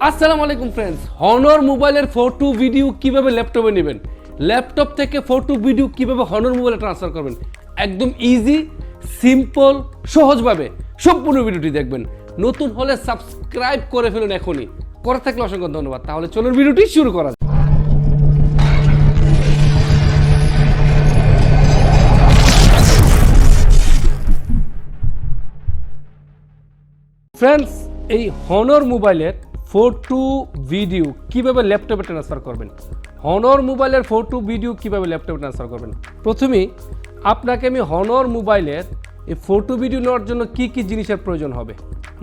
আসসালামু আলাইকুম friends, Honor মোবাইলের ফটো ভিডিও কিভাবে ল্যাপটপে নেবেন, ল্যাপটপ থেকে ফটো ভিডিও কিভাবে হনর মোবাইলে ট্রান্সফার করবেন, একদম ইজি সিম্পল সহজভাবে সম্পূর্ণ ভিডিওটি দেখবেন। নতুন হলে সাবস্ক্রাইব করে ফেলুন এখনই, করে থাকলে অসংখ্য ধন্যবাদ। তাহলে চলুন ভিডিওটি শুরু করা যাক। ফ্রেন্ডস, এই হনর মোবাইলের ফটো ভিডিও কিভাবে ল্যাপটপে ট্রান্সফার করবেন, হনর মোবাইলের ফটো ভিডিও কিভাবে ল্যাপটপে ট্রান্সফার করবেন। প্রথমেই আপনাকে আমি হনর মোবাইলের এই ফটো ভিডিও নেওয়ার জন্য কি কি জিনিসের প্রয়োজন হবে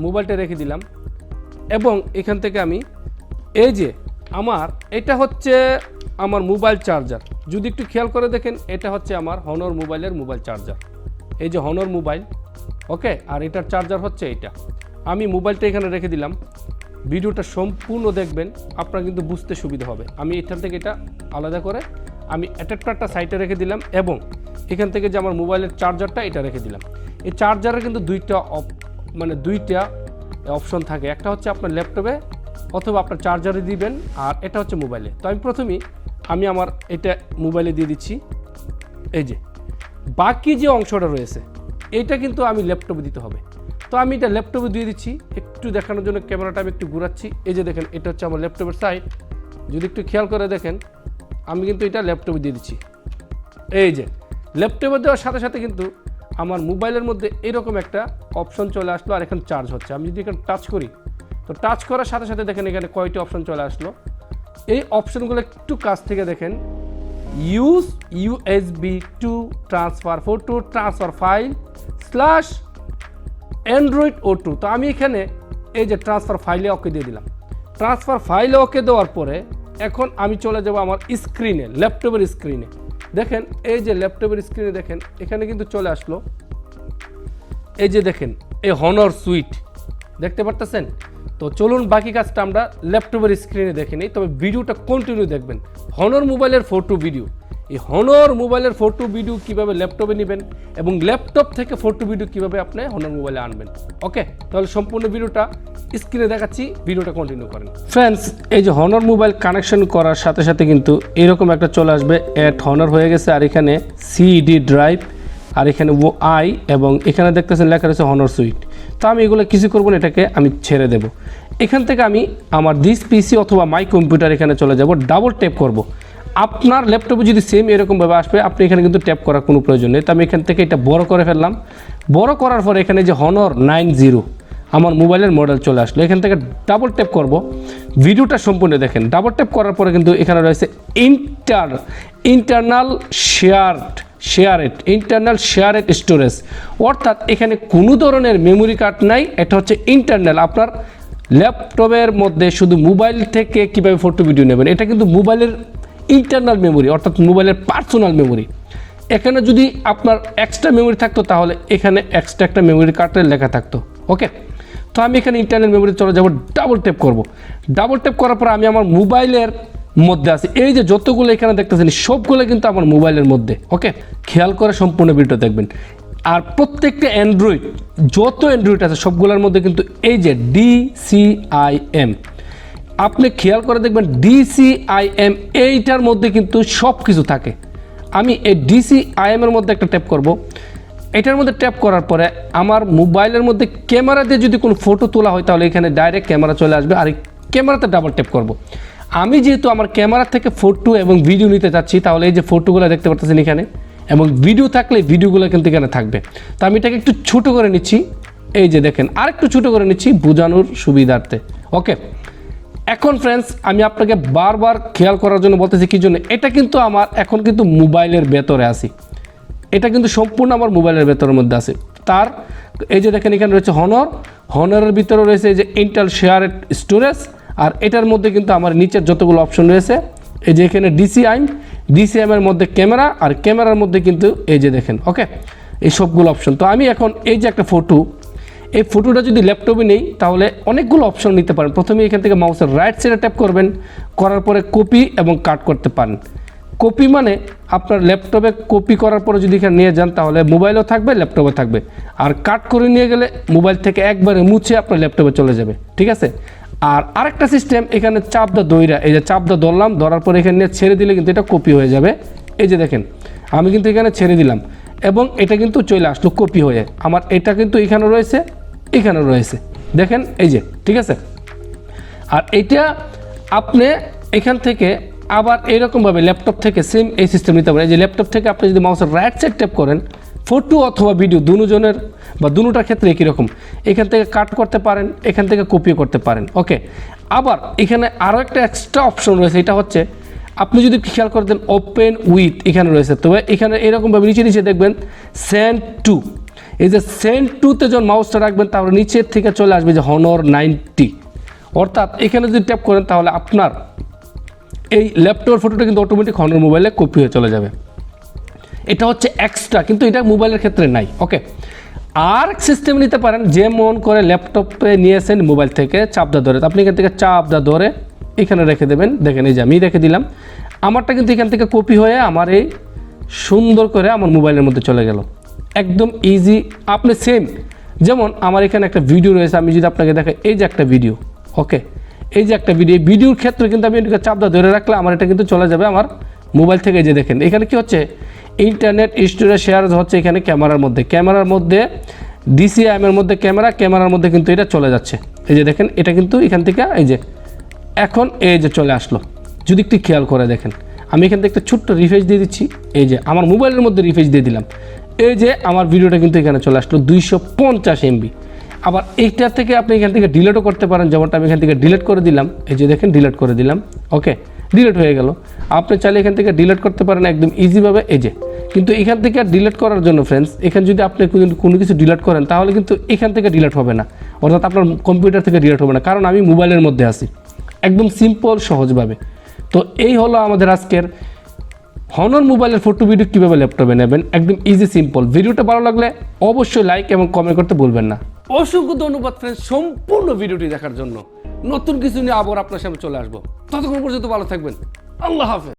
মোবাইলটা রেখে দিলাম, এবং এখান থেকে আমি এই যে এটা হচ্ছে আমার মোবাইল চার্জার। যদি একটু খেয়াল করে দেখেন, এটা হচ্ছে আমার হনর মোবাইলের মোবাইল চার্জার। এই যে হনর মোবাইল, ওকে, আর এটার চার্জার হচ্ছে এইটা। আমি মোবাইলটা এখানে রেখে দিলাম। ভিডিওটা সম্পূর্ণ দেখবেন, আপনার কিন্তু বুঝতে সুবিধা হবে। আমি এখান থেকে এটা আলাদা করে আমি অ্যাডাপ্টারটা সাইডে রেখে দিলাম, এবং এখান থেকে যে আমার মোবাইলের চার্জারটা এটা রেখে দিলাম। এই চার্জারের কিন্তু দুইটা অপশন থাকে, একটা হচ্ছে আপনার ল্যাপটপে অথবা আপনার চার্জারে দিবেন, আর এটা হচ্ছে মোবাইলে। তো আমি প্রথমেই আমার এটা মোবাইলে দিয়ে দিচ্ছি। এই যে বাকি যে অংশটা রয়েছে এইটা কিন্তু আমি ল্যাপটপে দিতে হবে। তো আমি এটা ল্যাপটপে দিয়ে দিচ্ছি। একটু দেখানোর জন্য ক্যামেরাটা আমি একটু ঘুরাচ্ছি। এই যে দেখেন, এটা হচ্ছে আমার ল্যাপটপের সাইড। যদি একটু খেয়াল করে দেখেন, আমি কিন্তু এটা ল্যাপটপে দিয়ে দিচ্ছি। এই যে ল্যাপটপে দেওয়ার সাথে সাথে কিন্তু আমার মোবাইলের মধ্যে এরকম একটা অপশন চলে আসলো, আর এখানে চার্জ হচ্ছে। আমি যদি এখানে টাচ করি, তো টাচ করার সাথে সাথে দেখেন এখানে কয়টি অপশন চলে আসলো। এই অপশনগুলো একটু কাছ থেকে দেখেন। Use USB to transfer photo, transfer file slash Android O2। তো আমি এখানে এই যে ট্রান্সফার ফাইলে ওকে দিয়ে দিলাম। ট্রান্সফার ফাইলে ওকে দেওয়ার পরে এখন আমি চলে যাব আমার স্ক্রিনে, ল্যাপটপের স্ক্রিনে। দেখেন এই যে ল্যাপটপের স্ক্রিনে দেখেন এখানে কিন্তু চলে আসলো। এই যে দেখেন এই হনর সুইট দেখতে পারতেছেন। তো চলুন বাকি কাজটা আমরা ল্যাপটপের স্ক্রিনে দেখে নিই, তবে ভিডিওটা কন্টিনিউ দেখবেন। হনর মোবাইলের ফটো ভিডিও, এই হনর মোবাইলের ফটো ভিডিও কীভাবে ল্যাপটপে নেবেন, এবং ল্যাপটপ থেকে ফটো ভিডিও কীভাবে আপনি হনর মোবাইলে আনবেন। ওকে, তাহলে সম্পূর্ণ ভিডিওটা স্ক্রিনে দেখাচ্ছি, ভিডিওটা কন্টিনিউ করেন। ফ্রেন্ডস, এই যে হনর মোবাইল কানেকশন করার সাথে সাথে কিন্তু এরকম একটা চলে আসবে, অ্যাট হনর হয়ে গেছে, আর এখানে CD ড্রাইভ, আর এখানে OI, এবং এখানে দেখতেছেন লেখা রয়েছে হনর সুইট। তো আমি এগুলো কিছু করবো না, এটাকে আমি ছেড়ে দেব। এখান থেকে আমি আমার দিস পিসি অথবা মাই কম্পিউটার এখানে চলে যাব, ডাবল ট্যাপ করব। আপনার ল্যাপটপে যদি সেম এরকমভাবে আসবে, আপনি এখানে কিন্তু ট্যাপ করার কোনো প্রয়োজন নেই। তো আমি এখান থেকে এটা বড় করে ফেললাম। বড় করার পরে এখানে যে হনর 90 আমার মোবাইলের মডেল চলে আসলো। এখান থেকে ডাবল ট্যাপ করব, ভিডিওটা সম্পূর্ণ দেখেন। ডাবল ট্যাপ করার পরে কিন্তু এখানে রয়েছে ইন্টারনাল শেয়ারেড স্টোরেজ, অর্থাৎ এখানে কোনো ধরনের মেমোরি কার্ড নাই। এটা হচ্ছে ইন্টারনাল, আপনার ল্যাপটপের মধ্যে শুধু মোবাইল থেকে কীভাবে ফটো ভিডিও নেবেন, এটা কিন্তু মোবাইলের ইন্টারনাল মেমোরি, অর্থাৎ মোবাইলের পার্সোনাল মেমোরি। এখানে যদি আপনার এক্সট্রা মেমোরি থাকতো, তাহলে এখানে এক্সট্রা একটা মেমোরি কার্ডের লেখা থাকতো। ওকে, তো আমি এখানে ইন্টারনাল মেমোরি চলে যাব, ডাবল ট্যাপ করব। ডাবল ট্যাপ করার পর আমি আমার মোবাইলের মধ্যে আছি। এই যে যতগুলো এখানে দেখতেছেন সবগুলো কিন্তু আমার মোবাইলের মধ্যে। ওকে, খেয়াল করে সম্পূর্ণ ভিডিও দেখবেন। আর প্রত্যেকটা অ্যান্ড্রয়েড, যত অ্যান্ড্রয়েড আছে সবগুলোর মধ্যে কিন্তু এই যে DCIM, আপনি খেয়াল করে দেখবেন DCIM এইটার মধ্যে কিন্তু সব কিছু থাকে। আমি এই DCIM এর মধ্যে একটা ট্যাপ করব। এটার মধ্যে ট্যাপ করার পরে আমার মোবাইলের মধ্যে ক্যামেরা দিয়ে যদি কোনো ফটো তোলা হয়, তাহলে এখানে ডাইরেক্ট ক্যামেরা চলে আসবে, আর এই ক্যামেরাতে ডাবল ট্যাপ করব। আমি যেহেতু আমার ক্যামেরা থেকে ফটো এবং ভিডিও নিতে চাচ্ছি, তাহলে এই যে ফটোগুলো দেখতে পাচ্ছেন এখানে, এবং ভিডিও থাকলে ভিডিওগুলো কিন্তু এখানে থাকবে। তো আমি এটাকে একটু ছোট করে নিচ্ছি। এই যে দেখেন, আরেকটু ছোট করে নিচ্ছি বোঝানোর সুবিধার্থে। ওকে, এখন ফ্রেন্ডস, আমি আপনাকে বারবার খেয়াল করার জন্য বলতেছি কি জন্য, এটা কিন্তু আমার এখন কিন্তু মোবাইলের ভেতরে আসি, এটা কিন্তু সম্পূর্ণ আমার মোবাইলের ভেতরের মধ্যে আছে। তার এই যে দেখেন এখানে রয়েছে হনরের ভিতরে রয়েছে এই যে ইন্টাল শেয়ারেড স্টোরেজ, আর এটার মধ্যে কিন্তু আমার নিচের যতগুলো অপশন রয়েছে, এই যে এখানে DCIM এর মধ্যে ক্যামেরা, আর ক্যামেরার মধ্যে কিন্তু এই যে দেখেন, ওকে, এই সবগুলো অপশন। তো আমি এখন এই যে একটা ফটো, এই ফটোটা যদি ল্যাপটপে নেই, তাহলে অনেকগুলো অপশন নিতে পারেন। প্রথমে এখান থেকে মাউসের রাইট সাইডে ট্যাপ করবেন, করার পরে কপি এবং কাট করতে পারেন। কপি মানে আপনার ল্যাপটপে কপি করার পরে যদি এখানে নিয়ে যান, তাহলে মোবাইলও থাকবে, ল্যাপটপে থাকবে। আর কাট করে নিয়ে গেলে মোবাইল থেকে একবারে মুছে আপনার ল্যাপটপে চলে যাবে, ঠিক আছে। আর আরেকটা সিস্টেম, এখানে চাপ দা দইরা, এই যে চাপ দা ধরলাম, ধরার পর এখানে ছেড়ে দিলে কিন্তু এটা কপি হয়ে যাবে। এই যে দেখেন আমি কিন্তু এখানে ছেড়ে দিলাম এবং এটা কিন্তু চলে আসলো কপি হয়ে। আমার এটা কিন্তু এখানে রয়েছে, এখানে রয়েছে, দেখেন এই যে, ঠিক আছে। আর এইটা আপনি এখান থেকে আবার এইরকমভাবে ল্যাপটপ থেকে সেম এই সিস্টেম নিতে পারেন। এই যে ল্যাপটপ থেকে আপনি যদি মাউসের রাইট সাইড ট্যাপ করেন, ফটো অথবা ভিডিও দুজনের বা দুটার ক্ষেত্রে একই রকম, এখান থেকে কাট করতে পারেন, এখান থেকে কপি করতে পারেন। ওকে, আবার এখানে আরও একটা এক্সট্রা অপশন রয়েছে, এটা হচ্ছে আপনি যদি খেয়াল করে দেন ওপেন উইথ এখানে রয়েছে, তবে এখানে এরকমভাবে নিচে নিচে দেখবেন সেন্ড টু। এই যে সেন্ড টুতে যখন মাউসটা রাখবেন তাহলে নিচের থেকে চলে আসবে যে হনর 90, অর্থাৎ এখানে যদি ট্যাপ করেন তাহলে আপনার এই ল্যাপটপের ফটোটা কিন্তু অটোমেটিক হনর মোবাইলে কপি হয়ে চলে যাবে। এটা হচ্ছে এক্সট্রা, কিন্তু এটা মোবাইলের ক্ষেত্রে নাই। ওকে, আর সিস্টেম নিতে পারেন, যেমন করে ল্যাপটপে নিয়েছেন মোবাইল থেকে চাপদা ধরে, আপনি এখান থেকে চাপদা ধরে এখানে রেখে দেবেন। দেখেন এই যে আমি রেখে দিলাম, আমারটা কিন্তু এখান থেকে কপি হয়ে আমার এই সুন্দর করে আমার মোবাইলের মধ্যে চলে গেল, একদম ইজি। আপনি সেম যেমন আমার এখানে একটা ভিডিও রয়েছে, আমি যদি আপনাকে দেখাই, এই যে একটা ভিডিও, ওকে, এই যে একটা ভিডিও, এই ভিডিওর ক্ষেত্রে কিন্তু আমি এটাকে চাপদা ধরে রাখলে আমার এটা কিন্তু চলে যাবে আমার মোবাইল থেকে। যে দেখেন এখানে কি হচ্ছে, ইন্টারনেট স্টোরেজ শেয়ার হচ্ছে এখানে ক্যামেরার মধ্যে ডিসিআইএমের মধ্যে ক্যামেরার মধ্যে কিন্তু এটা চলে যাচ্ছে। এই যে দেখেন এটা কিন্তু এখান থেকে এই যে এখন এই যে চলে আসলো। যদি একটু খেয়াল করে দেখেন, আমি এখান থেকে একটা ছোট্ট রিফ্রেশ দিয়ে দিচ্ছি, এই যে আমার মোবাইলের মধ্যে রিফ্রেশ দিয়ে দিলাম, এই যে আমার ভিডিওটা কিন্তু এখানে চলে আসলো 250 MB। আবার এইটা থেকে আপনি এখান থেকে ডিলিটও করতে পারেন, যেমনটা আমি এখান থেকে ডিলিট করে দিলাম, এই যে দেখেন ডিলিট করে দিলাম, ওকে, ডিলিট হয়ে গেল। আপনি চাইলে এখান থেকে ডিলিট করতে পারেন একদম ইজিভাবে, এই যে। কিন্তু এখান থেকে ডিলিট করার জন্য ফ্রেন্ডস, এখানে যদি আপনি কোনো কিছু ডিলিট করেন তাহলে কিন্তু এখান থেকে ডিলিট হবে না, অর্থাৎ আপনার কম্পিউটার থেকে ডিলিট হবে না, কারণ আমি মোবাইলের মধ্যে আছি, একদম সিম্পল সহজভাবে। তো এই হলো আমাদের আজকের হনর মোবাইলের ফটো ভিডিও কীভাবে ল্যাপটপে নেবেন, একদম ইজি সিম্পল। ভিডিওটা ভালো লাগলে অবশ্যই লাইক এবং কমেন্ট করতে ভুলবেন না। অসংখ্য ধন্যবাদ ফ্রেন্ডস সম্পূর্ণ ভিডিওটি দেখার জন্য। নতুন কিছু নিয়ে আবার আপনার সামনে চলে আসবো, ততক্ষণ পর্যন্ত ভালো থাকবেন, আল্লাহ হাফেজ।